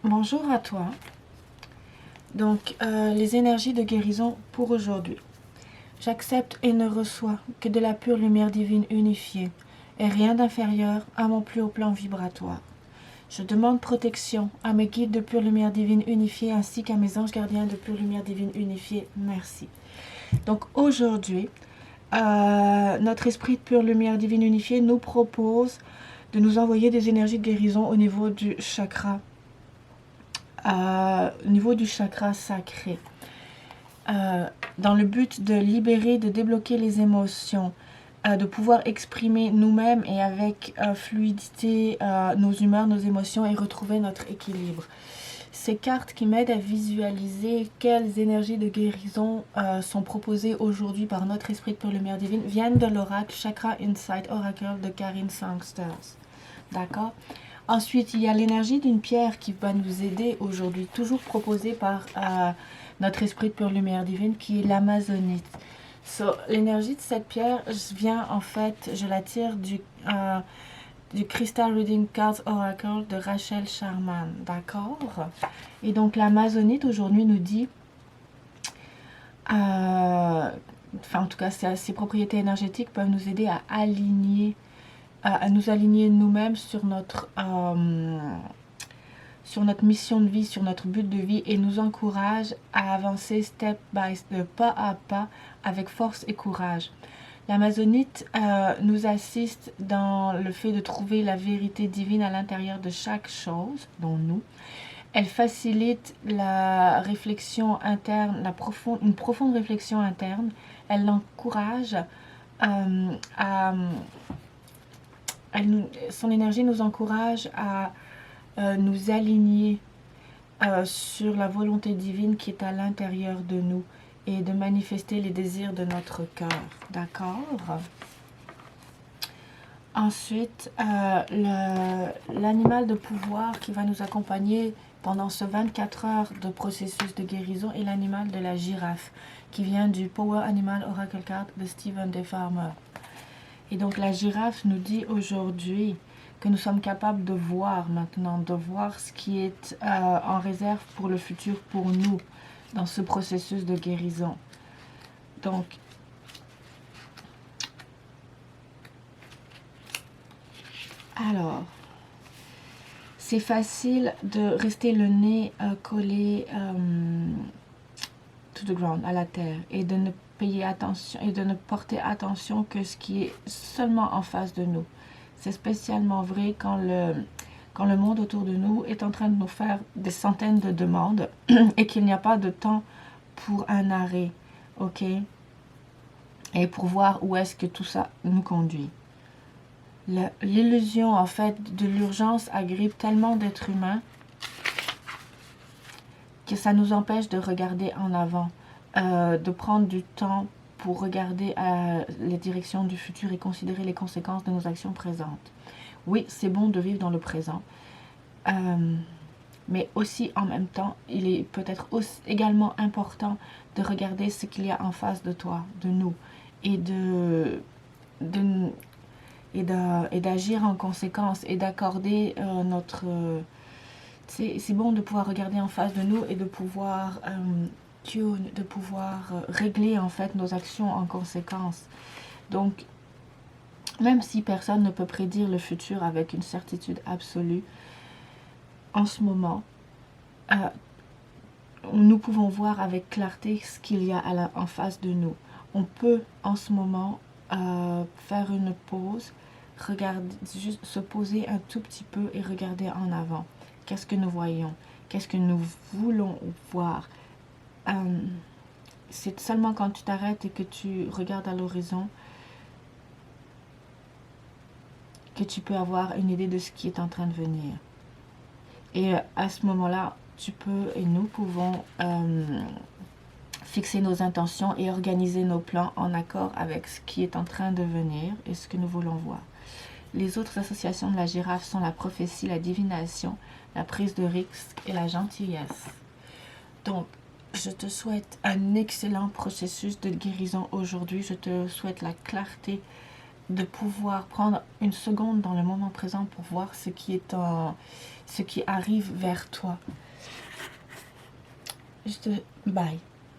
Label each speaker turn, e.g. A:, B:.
A: Bonjour à toi. Donc, les énergies de guérison pour aujourd'hui. J'accepte et ne reçois que de la pure lumière divine unifiée et rien d'inférieur à mon plus haut plan vibratoire. Je demande protection à mes guides de pure lumière divine unifiée ainsi qu'à mes anges gardiens de pure lumière divine unifiée. Merci. Donc aujourd'hui, notre esprit de pure lumière divine unifiée nous propose de nous envoyer des énergies de guérison au niveau du chakra sacré, dans le but de libérer, de débloquer les émotions, de pouvoir exprimer nous-mêmes et avec fluidité nos humeurs, nos émotions et retrouver notre équilibre. Ces cartes qui m'aident à visualiser quelles énergies de guérison sont proposées aujourd'hui par notre esprit de pure lumière divine viennent de l'oracle Chakra Insight Oracle de Karine Sangsters. D'accord? Ensuite, il y a l'énergie d'une pierre qui va nous aider aujourd'hui, toujours proposée par notre esprit de pure lumière divine, qui est l'amazonite. L'énergie de cette pierre vient en fait, je la tire du Crystal Reading Cards Oracle de Rachel Sharman, d'accord? Et donc l'amazonite aujourd'hui nous dit, en tout cas ses propriétés énergétiques peuvent nous aider à nous aligner nous-mêmes sur notre mission de vie, sur notre but de vie et nous encourage à avancer pas à pas avec force et courage. L'amazonite nous assiste dans le fait de trouver la vérité divine à l'intérieur de chaque chose, dont nous. Elle facilite la réflexion interne, une profonde réflexion interne. Elle l'encourage son énergie nous encourage à nous aligner sur la volonté divine qui est à l'intérieur de nous et de manifester les désirs de notre cœur. D'accord? Ensuite, l'animal de pouvoir qui va nous accompagner pendant ce 24 heures de processus de guérison est l'animal de la girafe qui vient du Power Animal Oracle Card de Stephen D. Farmer. Et donc la girafe nous dit aujourd'hui que nous sommes capables de voir maintenant, de voir ce qui est en réserve pour le futur pour nous dans ce processus de guérison. Donc, alors, c'est facile de rester le nez collé to the ground, à la terre, et de ne payer attention et de ne porter attention que ce qui est seulement en face de nous. C'est spécialement vrai quand le monde autour de nous est en train de nous faire des centaines de demandes et qu'il n'y a pas de temps pour un arrêt, ok? Et pour voir où est-ce que tout ça nous conduit. L'illusion, en fait, de l'urgence agrippe tellement d'êtres humains que ça nous empêche de regarder en avant, de prendre du temps pour regarder les directions du futur et considérer les conséquences de nos actions présentes. Oui, c'est bon de vivre dans le présent, mais aussi en même temps, il est peut-être également important de regarder ce qu'il y a en face de toi, de nous, et d'agir en conséquence et d'accorder notre... c'est bon de pouvoir regarder en face de nous et de pouvoir régler en fait nos actions en conséquence. Donc, même si personne ne peut prédire le futur avec une certitude absolue, en ce moment, nous pouvons voir avec clarté ce qu'il y a en face de nous. On peut en ce moment faire une pause, juste se poser un tout petit peu et regarder en avant. Qu'est-ce que nous voyons? Qu'est-ce que nous voulons voir? C'est seulement quand tu t'arrêtes et que tu regardes à l'horizon que tu peux avoir une idée de ce qui est en train de venir. Et à ce moment-là, tu peux et nous pouvons fixer nos intentions et organiser nos plans en accord avec ce qui est en train de venir et ce que nous voulons voir. Les autres associations de la girafe sont la prophétie, la divination, la prise de risque et la gentillesse. Donc, je te souhaite un excellent processus de guérison aujourd'hui. Je te souhaite la clarté de pouvoir prendre une seconde dans le moment présent pour voir ce qui arrive vers toi. Juste bye.